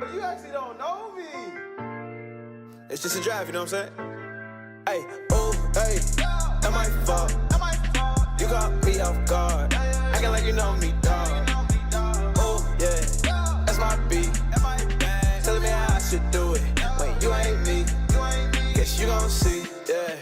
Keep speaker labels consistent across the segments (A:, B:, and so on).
A: But you actually don't know me. It's just a drive, you know what I'm saying? Hey, oh, hey, that my fault. You caught me off guard. Acting like you know me, dog. Oh, yeah, that's my beat. Telling me how I should do it. When you ain't me, guess you gon' see, yeah.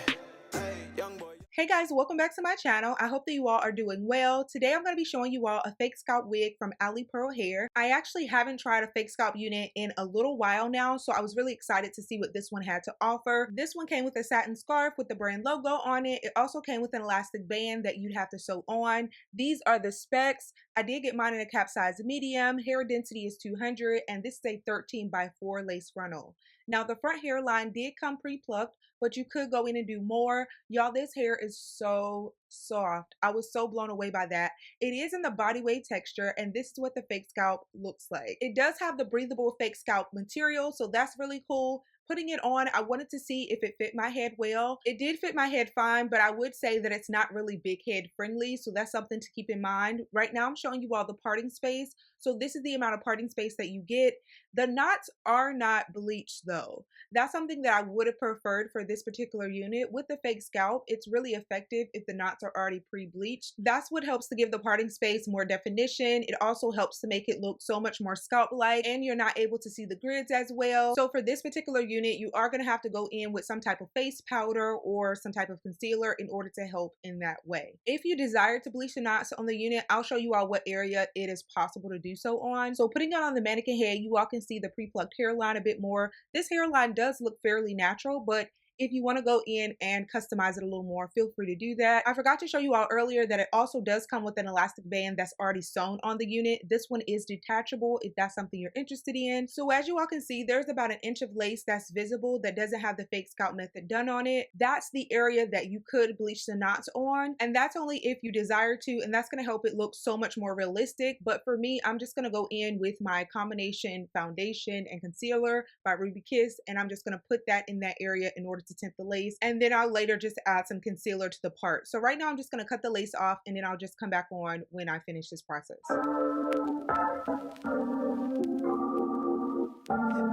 B: Hey guys, welcome back to my channel. I hope that you all are doing well. Today I'm going to be showing you all a fake scalp wig from Alipearl hair. I actually haven't tried a fake scalp unit in a little while now, so I was really excited to see what this one had to offer. This one came with a satin scarf with the brand logo on it. It also came with an elastic band that you'd have to sew on. These are the specs. I did get mine in a cap size medium. Hair density is 200 and this is a 13x4 lace frontal. Now the front hairline did come pre-plucked, but you could go in and do more. Y'all, this hair is so soft. I was so blown away by that. It is in the body wave texture, and this is what the fake scalp looks like. It does have the breathable fake scalp material, so that's really cool. Putting it on, I wanted to see if it fit my head well. It did fit my head fine, but I would say that it's not really big head friendly, so that's something to keep in mind. Right now I'm showing you all the parting space, so this is the amount of parting space that you get. The knots are not bleached though. That's something that I would have preferred for this particular unit. With the fake scalp, it's really effective if the knots are already pre-bleached. That's what helps to give the parting space more definition. It also helps to make it look so much more scalp-like, and you're not able to see the grids as well. So for this particular unit, you are going to have to go in with some type of face powder or some type of concealer in order to help in that way. If you desire to bleach the knots on the unit, I'll show you all what area it is possible to do so on. So putting it on the mannequin head, you all can see the pre-plucked hairline a bit more. This hairline does look fairly natural, but if you want to go in and customize it a little more, feel free to do that. I forgot to show you all earlier that it also does come with an elastic band that's already sewn on the unit. This one is detachable if that's something you're interested in. So as you all can see, there's about an inch of lace that's visible that doesn't have the fake scalp method done on it. That's the area that you could bleach the knots on, and that's only if you desire to, and that's going to help it look so much more realistic. But for me, I'm just going to go in with my combination foundation and concealer by Ruby Kiss, and I'm just going to put that in that area in order to tint the lace, and then I'll later just add some concealer to the part. So right now I'm just going to cut the lace off, and then I'll just come back on when I finish this process.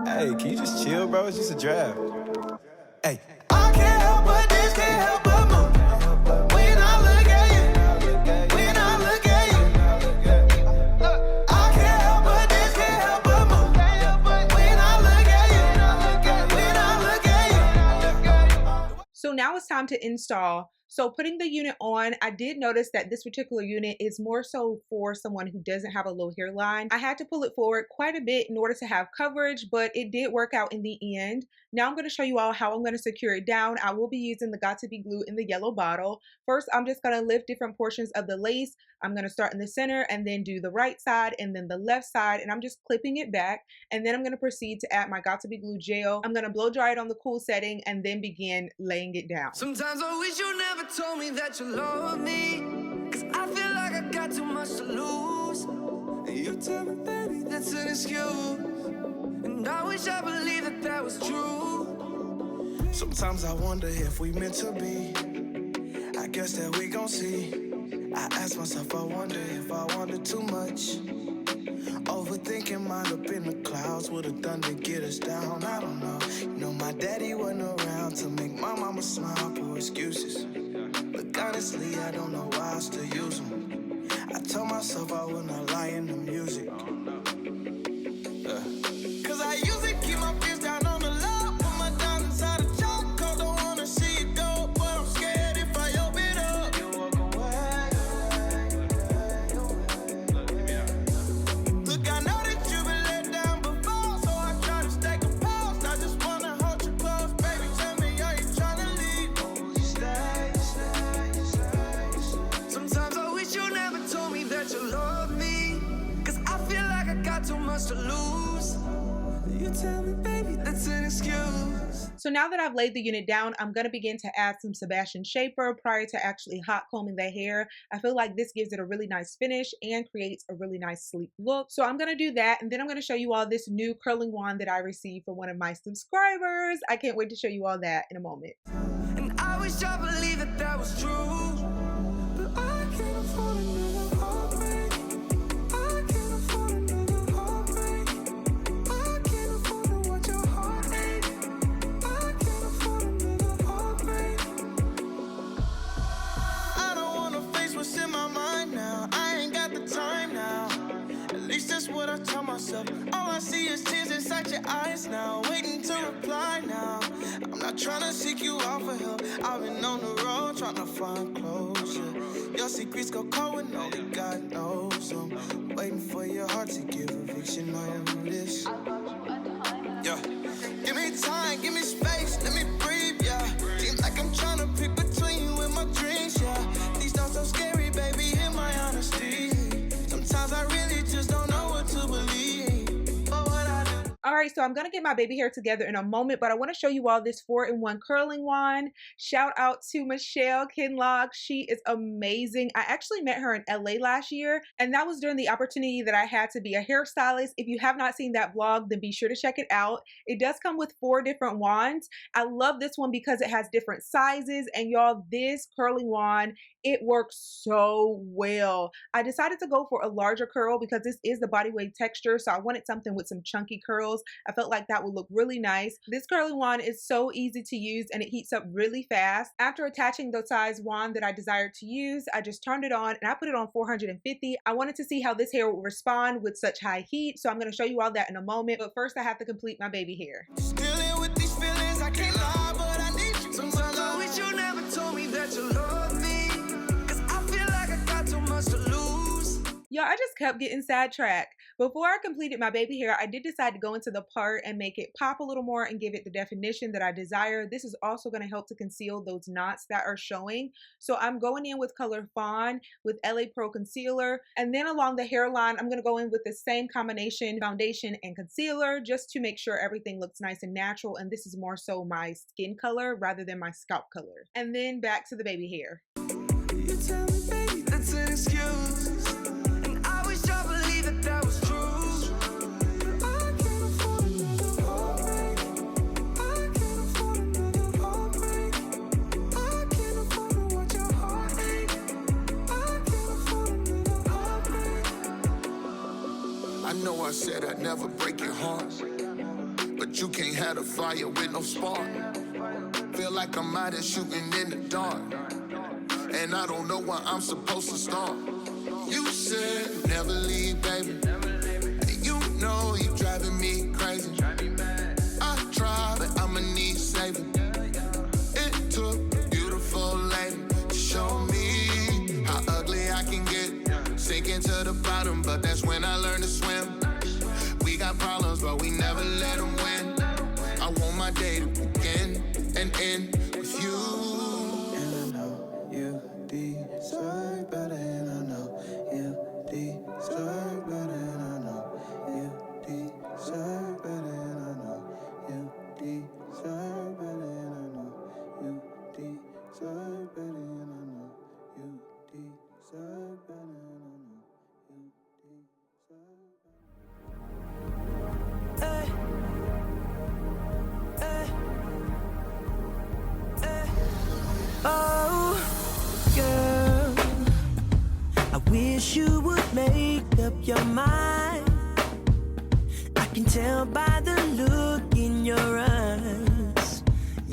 A: Hey, can you just chill, bro? It's just a draft. Hey, I can't help but this, can't help but move. When I look at you, when I look at you, I can't help but this, can't help but move. When I look at you, when I look at you.
B: So now it's time to install. So putting the unit on, I did notice that this particular unit is more so for someone who doesn't have a low hairline. I had to pull it forward quite a bit in order to have coverage, but it did work out in the end. Now I'm going to show you all how I'm going to secure it down. I will be using the Got To Be glue in the yellow bottle. First, I'm just going to lift different portions of the lace. I'm going to start in the center and then do the right side and then the left side, and I'm just clipping it back. And then I'm going to proceed to add my Got To Be glue gel. I'm going to blow dry it on the cool setting and then begin laying it down.
C: Sometimes I wish you never told me that you love me, cause I feel like I got too much to lose. And you tell me, baby, that's an excuse. And I wish I believed that that was true.
D: Sometimes I wonder if we meant to be. I guess that we gon' see. I ask myself, I wonder if I wanted too much. Overthinking, mind up in the clouds. Would have done to get us down, I don't know. You know my daddy wasn't around to make my mama smile. Poor excuses. Look, honestly, I don't know why I still use them. I told myself I would not lie in the music. Cause I usually keep my fears down on the low. Put my diamonds inside a choke. Cause don't wanna see it go. But I'm scared if I open up, you walk away. Look, I know that you've been let down before, so I try to stay composed. I just wanna hold you close. Baby, tell me, are you trying to leave? Oh, you stay.
C: Sometimes I wish you never told me that you love me, cause I feel like I got too much to lose. You tell me, baby, that's an excuse.
B: So now that I've laid the unit down, I'm going to begin to add some Sebastian Shaper prior to actually hot combing the hair. I feel like this gives it a really nice finish and creates a really nice sleek look. So I'm going to do that, and then I'm going to show you all this new curling wand that I received from one of my subscribers. I can't wait to show you all that in a moment.
C: And I wish I believed that that was true, but I can't afford another heartbreak. I can't afford another heartbreak. I can't
D: that's what I tell myself. All I see is tears inside your eyes now, waiting to reply now. I'm not trying to seek you out for help. I've been on the road trying to find closure. Your secrets go cold and only God knows them. Waiting for your heart to give eviction notice. Yeah. Give me time, give me space, let me breathe, yeah. Seems like I'm trying to pick between you and my dreams, yeah. These thoughts so scary, baby, hear my honesty. Sometimes I really just don't know what to believe. But what I do.
B: All right, so I'm gonna get my baby hair together in a moment, but I want to show you all this 4-in-1 curling wand. Shout out to Michelle Kinlock. She is amazing. I actually met her in LA last year, and that was during the opportunity that I had to be a hairstylist. If you have not seen that vlog, then be sure to check it out. It does come with 4 different wands. I love this one because it has different sizes, and y'all, this curling wand, it works so well. I decided to go for a larger curl because this is the body wave texture, so I wanted something with some chunky curls. I felt like that would look really nice. This curling wand is so easy to use and it heats up really fast. After attaching the size wand that I desired to use, I just turned it on and I put it on 450. I wanted to see how this hair would respond with such high heat, so I'm going to show you all that in a moment. But first I have to complete my baby hair.
D: Dealing with these feelings, I can't lie, but I need you. Sometimes I wish you never told me that you love me, 'cause I feel like I got too much to lose.
B: Y'all, I just kept getting sidetracked. Before I completed my baby hair, I did decide to go into the part and make it pop a little more and give it the definition that I desire. This is also going to help to conceal those knots that are showing. So I'm going in with color Fawn with Alipearl concealer. And then along the hairline, I'm going to go in with the same combination foundation and concealer just to make sure everything looks nice and natural. And this is more so my skin color rather than my scalp color. And then back to the baby hair.
D: You tell me, baby, that's an excuse. That was true. I can't afford another heartbreak. I can't afford another heartbreak. I can't afford to watch your heart ache. I can't afford another heartbreak. I know I said I'd never break your heart, but you can't have a fire with no spark. Feel like I'm out here shooting in the dark, and I don't know where I'm supposed to start. You said never leave, baby. And you know you driving me crazy. I try, but I'ma need saving. It took a beautiful lady to show me how ugly I can get. Sinking to the bottom, but that's when I learned to swim. We got problems, but we never let them win. I want my day to begin and end with you. And I know you deserve better, and I know you deserve better, and I know you deserve better, and I know you deserve better, and I know you deserve better, and I know you deserve better, and I know you deserve better. Oh, girl, I wish you would make up your mind. I can tell by the look in your eyes.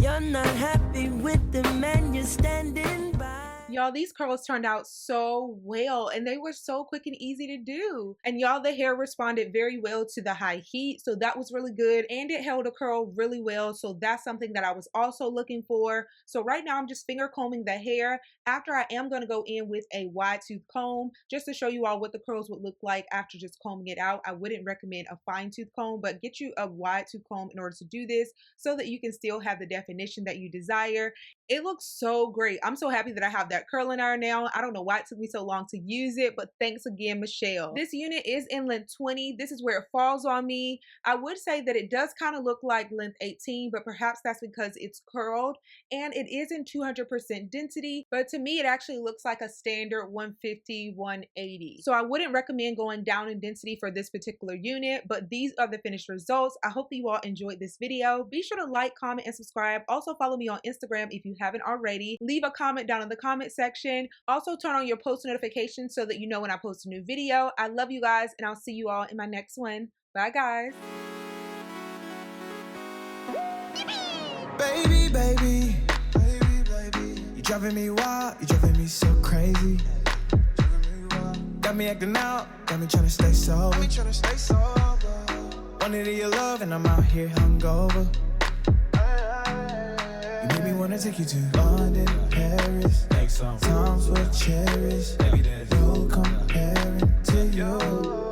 D: You're not happy with the man you're standing by.
B: Y'all, these curls turned out so well and they were so quick and easy to do. And y'all, the hair responded very well to the high heat, so that was really good, and it held a curl really well, so that's something that I was also looking for. So right now I'm just finger combing the hair. After, I am going to go in with a wide tooth comb just to show you all what the curls would look like after just combing it out. I wouldn't recommend a fine tooth comb, but get you a wide tooth comb in order to do this so that you can still have the definition that you desire. It looks so great. I'm so happy that I have that curling iron now. I don't know why it took me so long to use it, but thanks again, Michelle. This unit is in length 20. This is where it falls on me. I would say that it does kind of look like length 18, but perhaps that's because it's curled, and it is in 200% density, but to me it actually looks like a standard 150, 180. So I wouldn't recommend going down in density for this particular unit, but these are the finished results. I hope that you all enjoyed this video. Be sure to like, comment, and subscribe. Also follow me on Instagram if you haven't already. Leave a comment down in the comment section. Also turn on your post notifications so that you know when I post a new video. I love you guys, and I'll see you all in my next one. Bye guys.
D: Baby, baby, baby, baby, you driving me wild, you driving me so crazy. Got me acting out, got me tryna stay sober. Wanted your love and I'm out here hungover. You made me wanna take you to London, Paris. Times were cherished. No comparing to you.